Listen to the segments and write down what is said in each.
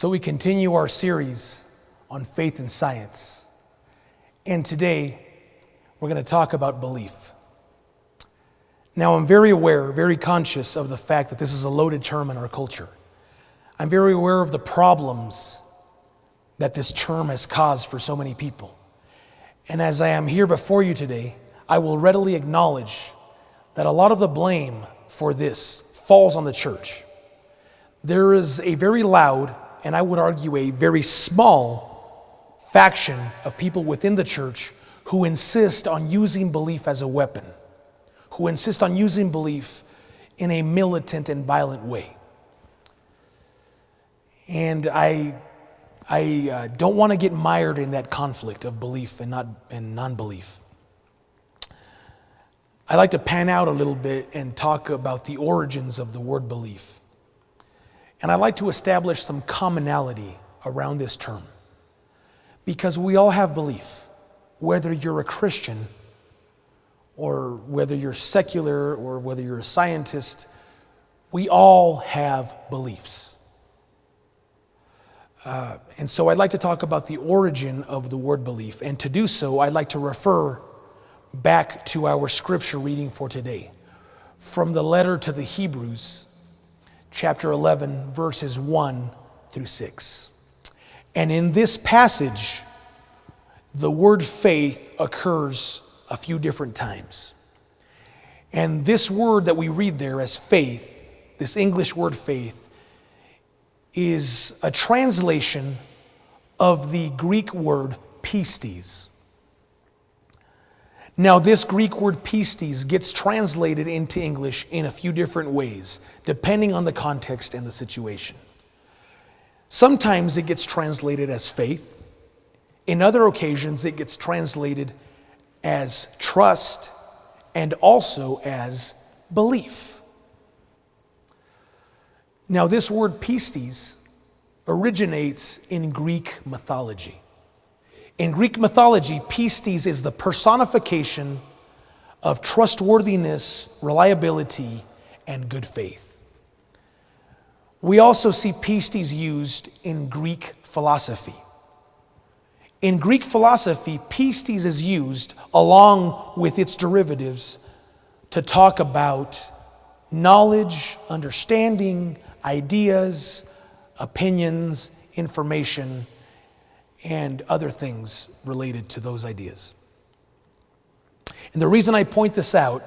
So we continue our series on faith and science. And today, we're going to talk about belief. Now, I'm very aware, very conscious of the fact that this is a loaded term in our culture. I'm very aware of the problems that this term has caused for so many people. And as I am here before you today, I will readily acknowledge that a lot of the blame for this falls on the church. There is a very loud, and I would argue a very small faction of people within the church who insist on using belief as a weapon, who insist on using belief in a militant and violent way. And I don't want to get mired in that conflict of belief and non-belief. I like to pan out a little bit and talk about the origins of the word belief. And I'd like to establish some commonality around this term. Because we all have belief, whether you're a Christian or whether you're secular or whether you're a scientist, we all have beliefs. And so I'd like to talk about the origin of the word belief. And to do so, I'd like to refer back to our scripture reading for today from the letter to the Hebrews, chapter 11, verses 1 through 6. And in this passage, the word faith occurs a few different times. And this word that we read there as faith, this English word faith, is a translation of the Greek word pistis. Now, this Greek word pistis gets translated into English in a few different ways, depending on the context and the situation. Sometimes it gets translated as faith. In other occasions, it gets translated as trust and also as belief. Now, this word pistis originates in Greek mythology. In Greek mythology, pistis is the personification of trustworthiness, reliability, and good faith. We also see pistis used in Greek philosophy. In Greek philosophy, pistis is used along with its derivatives to talk about knowledge, understanding, ideas, opinions, information, and other things related to those ideas. And the reason I point this out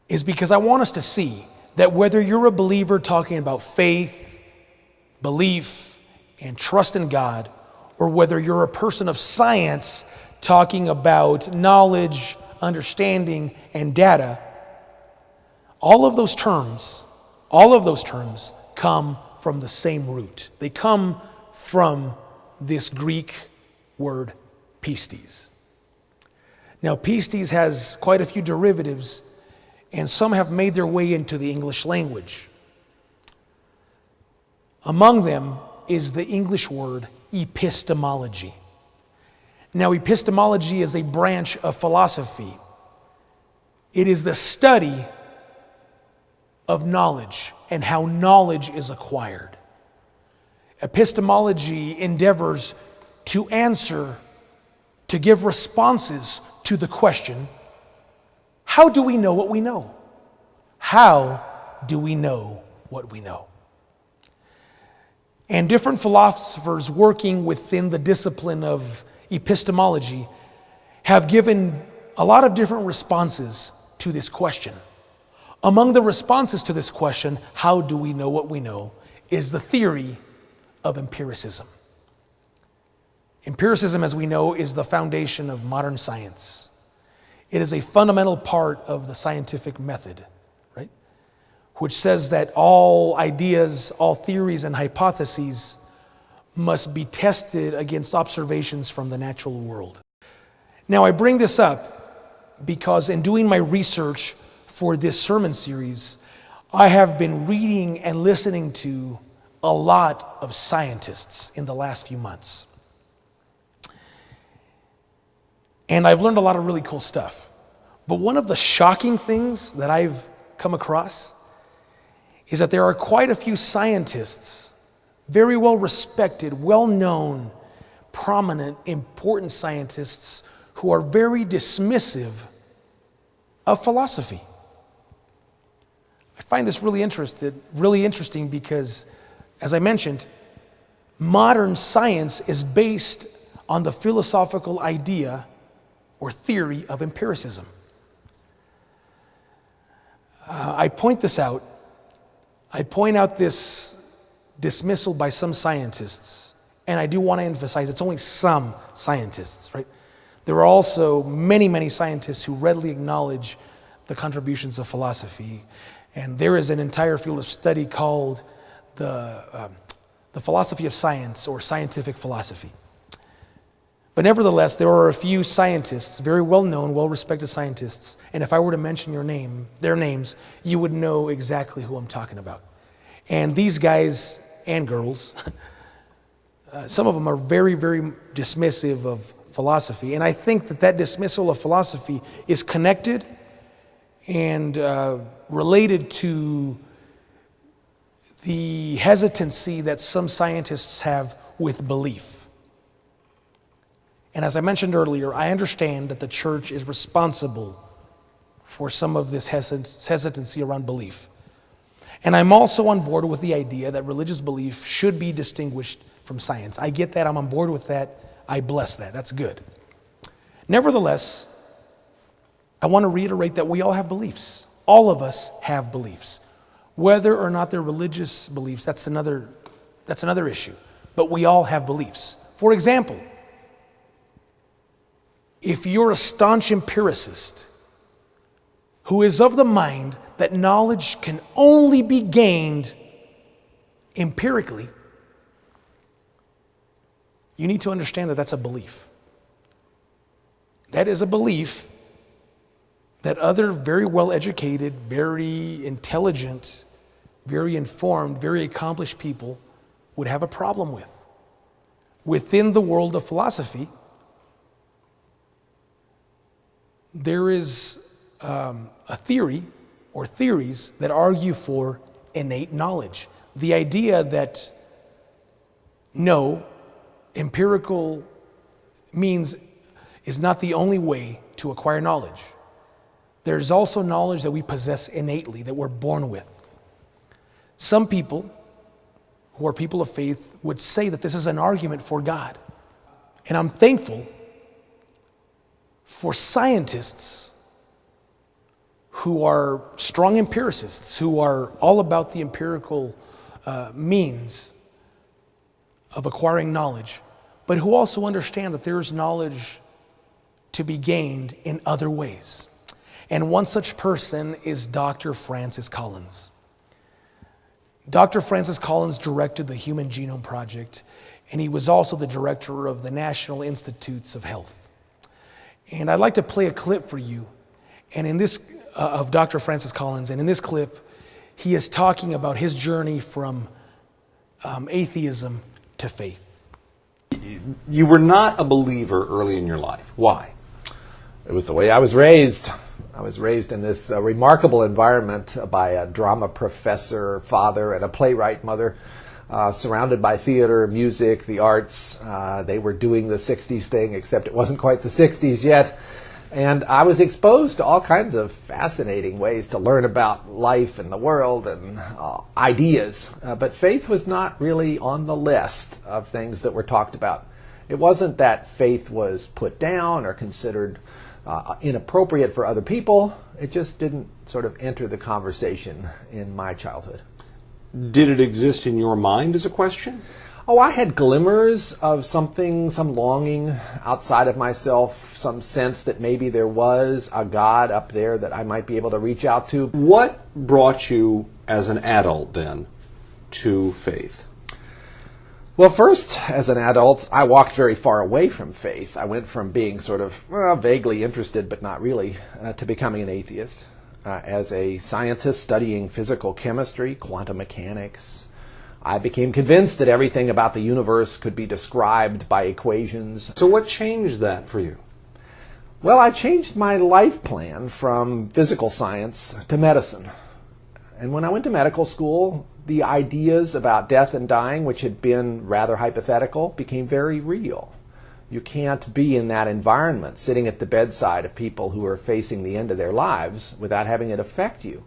is because I want us to see that whether you're a believer talking about faith, belief, and trust in God, or whether you're a person of science talking about knowledge, understanding, and data, all of those terms come from the same root. They come from this Greek word pistis. Now, pistis has quite a few derivatives, and some have made their way into the English language. Among them is the English word epistemology. Now, epistemology is a branch of philosophy. It is the study of knowledge and how knowledge is acquired. Epistemology endeavors to answer, to give responses to the question, how do we know what we know? How do we know what we know? And different philosophers working within the discipline of epistemology have given a lot of different responses to this question. Among the responses to this question, how do we know what we know, is the theory of empiricism. Empiricism, as we know, is the foundation of modern science. It is a fundamental part of the scientific method, right? Which says that all ideas, all theories and hypotheses must be tested against observations from the natural world. Now, I bring this up because in doing my research for this sermon series, I have been reading and listening to a lot of scientists in the last few months. And I've learned a lot of really cool stuff. But one of the shocking things that I've come across is that there are quite a few scientists very well respected, well known, prominent, important scientists who are very dismissive of philosophy. I find this really interesting because, as I mentioned, modern science is based on the philosophical idea or theory of empiricism. I point this out. I point out this dismissal by some scientists, and I do want to emphasize it's only some scientists, right? There are also many, many scientists who readily acknowledge the contributions of philosophy, and there is an entire field of study called the philosophy of science or scientific philosophy. But nevertheless, there are a few scientists, very well-known, well-respected scientists, and if I were to mention their names, you would know exactly who I'm talking about. And these guys and girls, some of them are very, very dismissive of philosophy, and I think that dismissal of philosophy is connected and related to the hesitancy that some scientists have with belief. And as I mentioned earlier, I understand that the church is responsible for some of this hesitancy around belief. And I'm also on board with the idea that religious belief should be distinguished from science. I get that. I'm on board with that. I bless that. That's good. Nevertheless, I want to reiterate that we all have beliefs. All of us have beliefs. Whether or not they're religious beliefs, that's another issue. But we all have beliefs. For example, if you're a staunch empiricist who is of the mind that knowledge can only be gained empirically, you need to understand that that's a belief. That is a belief that other very well-educated, very intelligent, very informed, very accomplished people would have a problem with. Within the world of philosophy, there is a theory or theories that argue for innate knowledge. The idea that no, empirical means is not the only way to acquire knowledge. There's also knowledge that we possess innately, that we're born with. Some people who are people of faith would say that this is an argument for God. And I'm thankful for scientists who are strong empiricists, who are all about the empirical means of acquiring knowledge, but who also understand that there is knowledge to be gained in other ways. And one such person is Dr. Francis Collins. Dr. Francis Collins directed the Human Genome Project, and he was also the director of the National Institutes of Health. And I'd like to play a clip for you, and in this of Dr. Francis Collins, and in this clip, he is talking about his journey from atheism to faith. You were not a believer early in your life. Why? It was the way I was raised. I was raised in this remarkable environment by a drama professor father and a playwright mother, surrounded by theater, music, the arts. They were doing the 60s thing, except it wasn't quite the 60s yet. And I was exposed to all kinds of fascinating ways to learn about life and the world and ideas. But faith was not really on the list of things that were talked about. It wasn't that faith was put down or considered inappropriate for other people. It just didn't sort of enter the conversation in my childhood. Did it exist in your mind as a question? Oh, I had glimmers of something, some longing outside of myself, some sense that maybe there was a God up there that I might be able to reach out to. What brought you as an adult then to faith? Well, first, as an adult, I walked very far away from faith. I went from being sort of vaguely interested, but not really, to becoming an atheist. As a scientist studying physical chemistry, quantum mechanics, I became convinced that everything about the universe could be described by equations. So what changed that for you? Well, I changed my life plan from physical science to medicine. And when I went to medical school, the ideas about death and dying, which had been rather hypothetical, became very real. You can't be in that environment, sitting at the bedside of people who are facing the end of their lives, without having it affect you.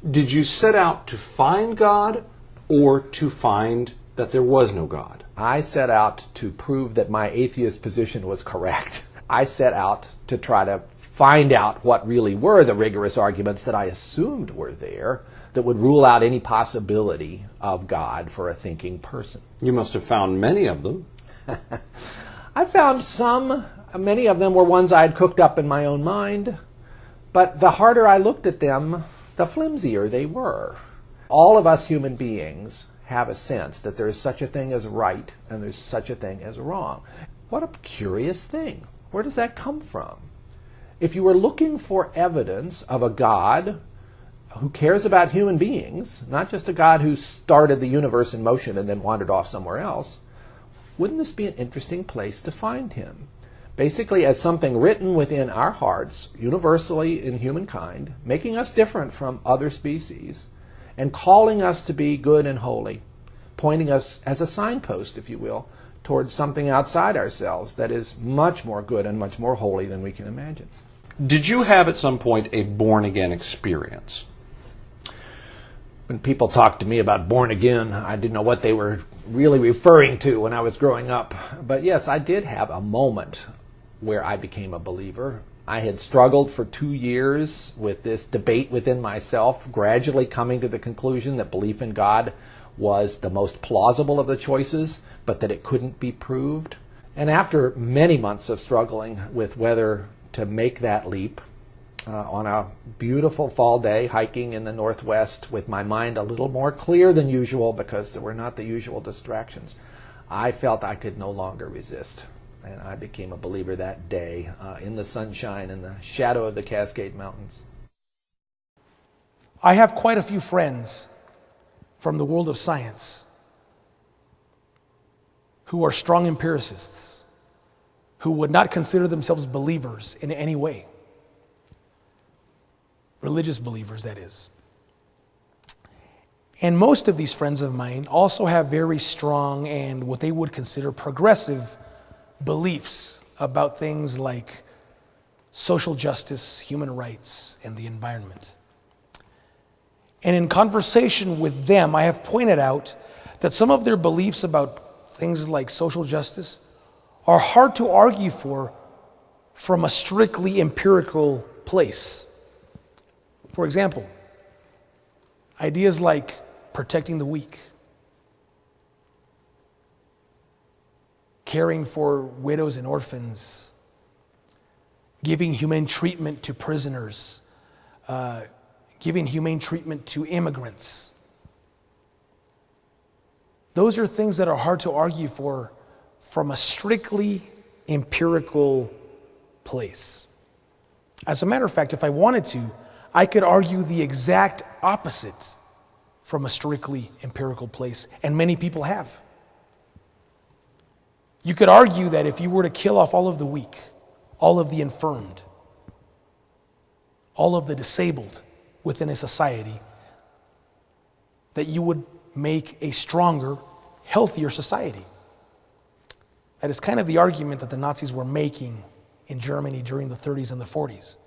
Did you set out to find God or to find that there was no God? I set out to prove that my atheist position was correct. I set out to try to find out what really were the rigorous arguments that I assumed were there that would rule out any possibility of God for a thinking person. You must have found many of them. I found some. Many of them were ones I had cooked up in my own mind, but the harder I looked at them, the flimsier they were. All of us human beings have a sense that there is such a thing as right and there's such a thing as wrong. What a curious thing. Where does that come from? If you were looking for evidence of a God who cares about human beings, not just a God who started the universe in motion and then wandered off somewhere else, wouldn't this be an interesting place to find him? Basically as something written within our hearts, universally in humankind, making us different from other species, and calling us to be good and holy, pointing us as a signpost, if you will, towards something outside ourselves that is much more good and much more holy than we can imagine. Did you have at some point a born-again experience? When people talked to me about born again, I didn't know what they were really referring to when I was growing up. But yes, I did have a moment where I became a believer. I had struggled for 2 years with this debate within myself, gradually coming to the conclusion that belief in God was the most plausible of the choices, but that it couldn't be proved. And after many months of struggling with whether to make that leap, on a beautiful fall day, hiking in the Northwest with my mind a little more clear than usual because there were not the usual distractions, I felt I could no longer resist. And I became a believer that day in the sunshine and the shadow of the Cascade Mountains. I have quite a few friends from the world of science who are strong empiricists, who would not consider themselves believers in any way. Religious believers, that is. And most of these friends of mine also have very strong and what they would consider progressive beliefs about things like social justice, human rights, and the environment. And in conversation with them, I have pointed out that some of their beliefs about things like social justice are hard to argue for from a strictly empirical place. For example, ideas like protecting the weak, caring for widows and orphans, giving humane treatment to prisoners, giving humane treatment to immigrants. Those are things that are hard to argue for from a strictly empirical place. As a matter of fact, if I wanted to, I could argue the exact opposite from a strictly empirical place, and many people have. You could argue that if you were to kill off all of the weak, all of the infirmed, all of the disabled within a society, that you would make a stronger, healthier society. That is kind of the argument that the Nazis were making in Germany during the 30s and the 40s.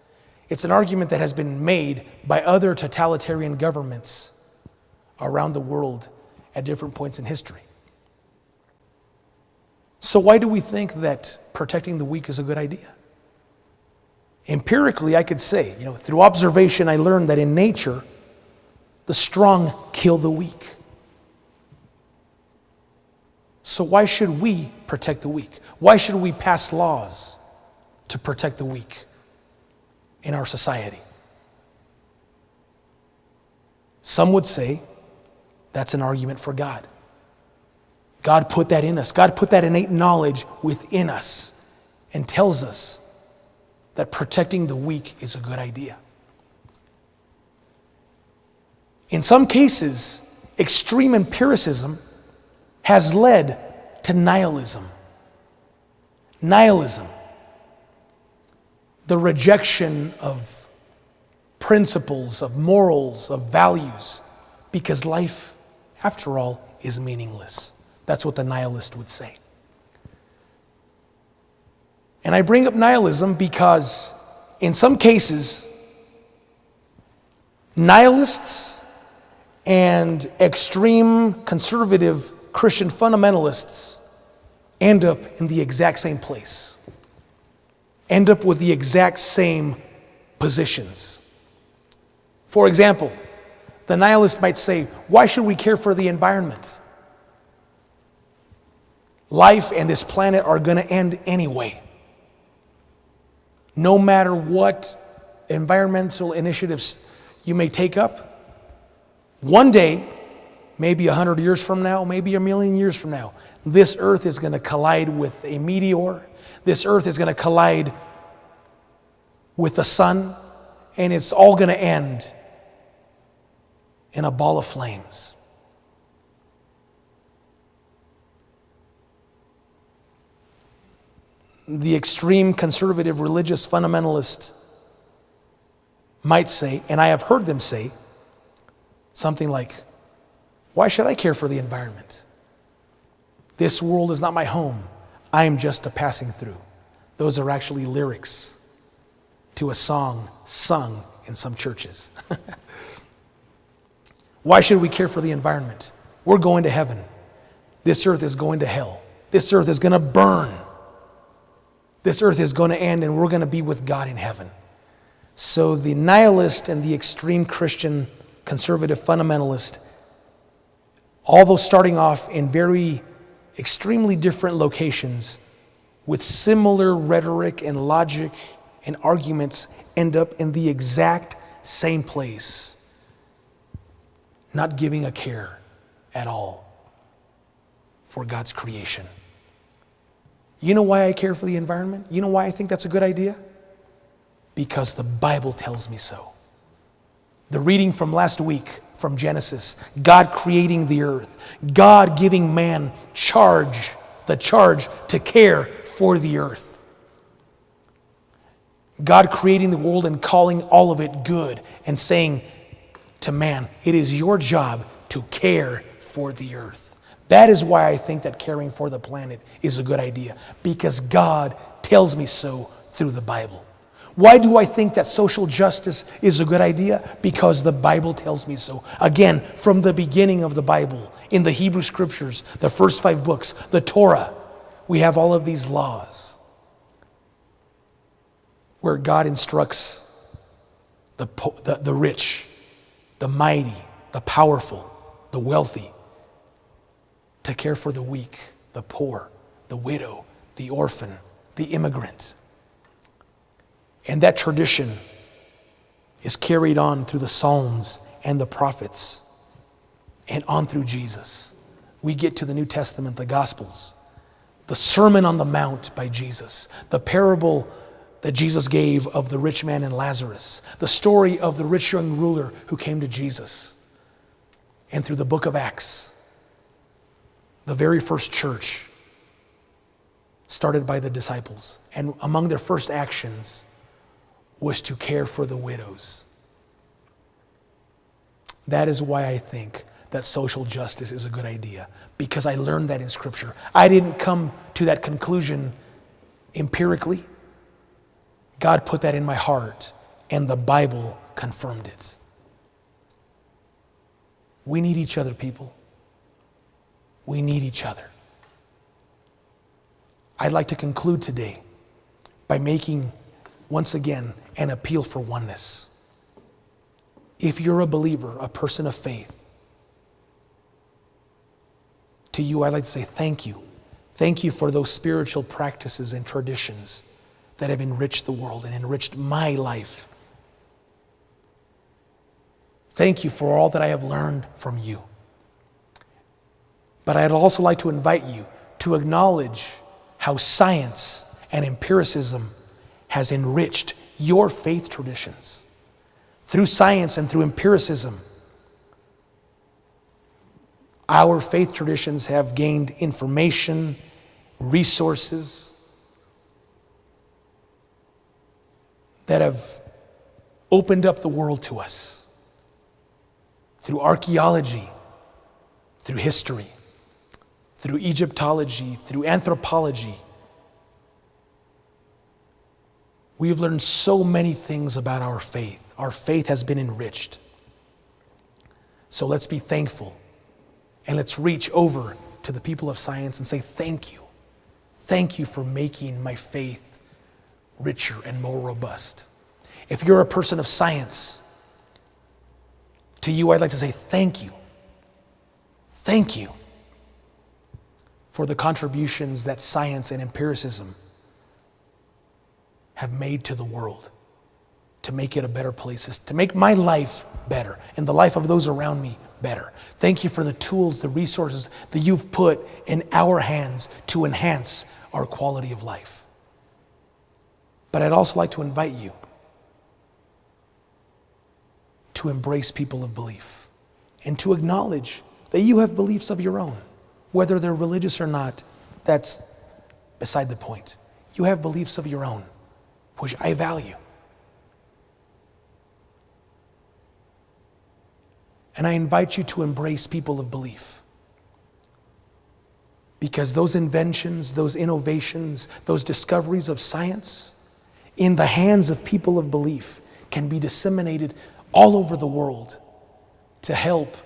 It's an argument that has been made by other totalitarian governments around the world at different points in history. So why do we think that protecting the weak is a good idea? Empirically, I could say, through observation, I learned that in nature, the strong kill the weak. So why should we protect the weak? Why should we pass laws to protect the weak in our society? Some would say that's an argument for God. God put that in us. God put that innate knowledge within us and tells us that protecting the weak is a good idea. In some cases, extreme empiricism has led to nihilism. Nihilism, the rejection of principles, of morals, of values, because life after all, is meaningless. That's what the nihilist would say. And I bring up nihilism because in some cases, nihilists and extreme conservative Christian fundamentalists end up in the exact same place, end up with the exact same positions. For example, the nihilist might say, why should we care for the environment? Life and this planet are going to end anyway. No matter what environmental initiatives you may take up, one day, maybe 100 years from now, maybe 1,000,000 years from now, this earth is going to collide with a meteor. This earth is going to collide with the sun, and it's all going to end in a ball of flames. The extreme conservative religious fundamentalist might say, and I have heard them say, something like, why should I care for the environment? This world is not my home. I am just a passing through. Those are actually lyrics to a song sung in some churches. Why should we care for the environment? We're going to heaven. This earth is going to hell. This earth is going to burn. This earth is going to end and we're going to be with God in heaven. So the nihilist and the extreme Christian conservative fundamentalist, although starting off in very extremely different locations with similar rhetoric and logic and arguments, end up in the exact same place, not giving a care at all for God's creation. You know why I care for the environment? You know why I think that's a good idea? Because the Bible tells me so. The reading from last week from Genesis, God creating the earth, God giving man the charge to care for the earth. God creating the world and calling all of it good and saying to man, it is your job to care for the earth. That is why I think that caring for the planet is a good idea, because God tells me so through the Bible. Why do I think that social justice is a good idea? Because the Bible tells me so. Again, from the beginning of the Bible, in the Hebrew Scriptures, the first 5 books, the Torah, we have all of these laws where God instructs the rich, the mighty, the powerful, the wealthy, to care for the weak, the poor, the widow, the orphan, the immigrant. And that tradition is carried on through the Psalms and the prophets and on through Jesus. We get to the New Testament, the Gospels, the Sermon on the Mount by Jesus, the parable that Jesus gave of the rich man and Lazarus, the story of the rich young ruler who came to Jesus, and through the book of Acts, the very first church started by the disciples. And among their first actions was to care for the widows. That is why I think that social justice is a good idea, because I learned that in Scripture. I didn't come to that conclusion empirically. God put that in my heart, and the Bible confirmed it. We need each other, people. We need each other. I'd like to conclude today by making, once again, an appeal for oneness. If you're a believer, a person of faith, to you I'd like to say thank you. Thank you for those spiritual practices and traditions that have enriched the world and enriched my life. Thank you for all that I have learned from you. But I'd also like to invite you to acknowledge how science and empiricism has enriched your faith traditions. Through science and through empiricism, our faith traditions have gained information, resources that have opened up the world to us. Through archaeology, through history, through Egyptology, through anthropology. We've learned so many things about our faith. Our faith has been enriched. So let's be thankful, and let's reach over to the people of science and say, thank you. Thank you for making my faith richer and more robust. If you're a person of science, to you I'd like to say thank you. Thank you for the contributions that science and empiricism have made to the world, to make it a better place, to make my life better and the life of those around me better. Thank you for the tools, the resources that you've put in our hands to enhance our quality of life. But I'd also like to invite you to embrace people of belief and to acknowledge that you have beliefs of your own. Whether they're religious or not, that's beside the point. You have beliefs of your own, which I value. And I invite you to embrace people of belief. Because those inventions, those innovations, those discoveries of science, in the hands of people of belief, can be disseminated all over the world to help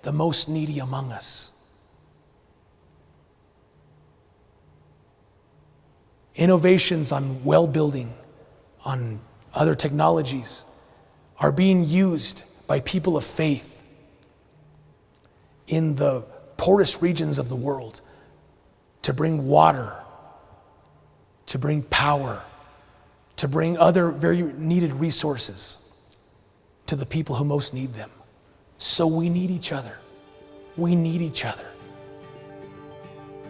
the most needy among us. Innovations on well building, on other technologies, are being used by people of faith in the poorest regions of the world to bring water, to bring power, to bring other very needed resources to the people who most need them. So we need each other. We need each other.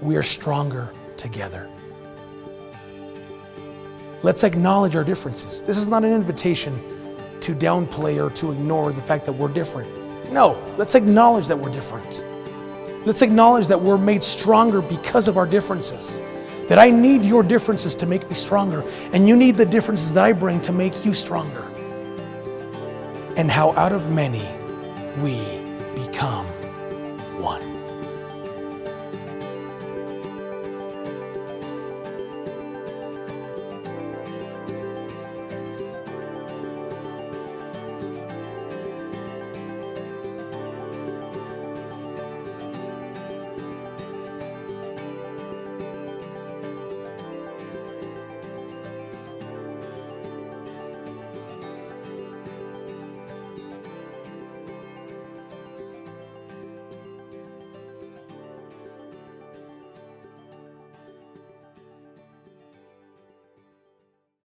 We are stronger together. Let's acknowledge our differences. This is not an invitation to downplay or to ignore the fact that we're different. No, let's acknowledge that we're different. Let's acknowledge that we're made stronger because of our differences. That I need your differences to make me stronger, and you need the differences that I bring to make you stronger. And how out of many we